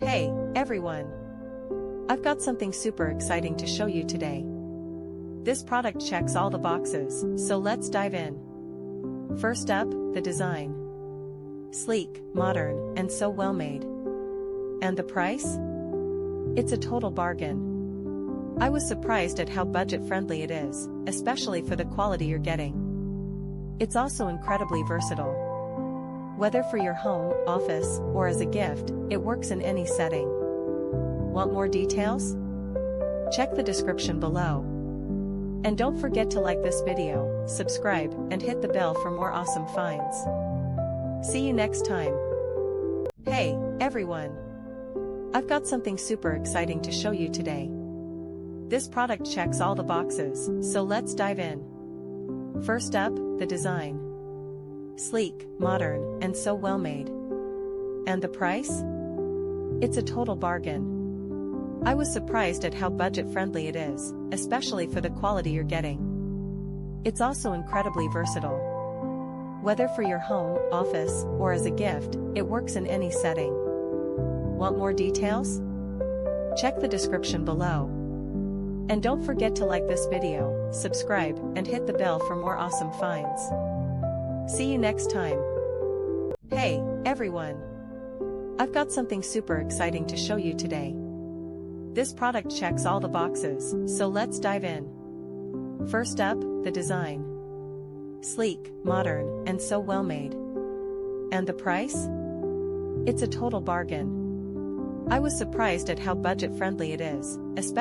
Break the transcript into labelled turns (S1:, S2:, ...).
S1: Hey, everyone! I've got something super exciting to show you today. This product checks all the boxes, so let's dive in. First up, the design. Sleek, modern, and so well made. And the price? It's a total bargain. I was surprised at how budget-friendly it is, especially for the quality you're getting. It's also incredibly versatile. Whether for your home, office, or as a gift, it works in any setting. Want more details? Check the description below. And don't forget to like this video, subscribe, and hit the bell for more awesome finds. See you next time. Hey, everyone! I've got something super exciting to show you today. This product checks all the boxes, so let's dive in. First up, the design. Sleek, modern, and so well made. And the price? It's a total bargain. I was surprised at how budget-friendly it is, especially for the quality you're getting. It's also incredibly versatile. Whether for your home, office, or as a gift, it works in any setting. Want more details? Check the description below. And don't forget to like this video, subscribe, and hit the bell for more awesome finds. See you next time. Hey, everyone! I've got something super exciting to show you today. This product checks all the boxes, so let's dive in. First up, the design. Sleek, modern, and so well made. And the price? It's a total bargain. I was surprised at how budget-friendly it is, especially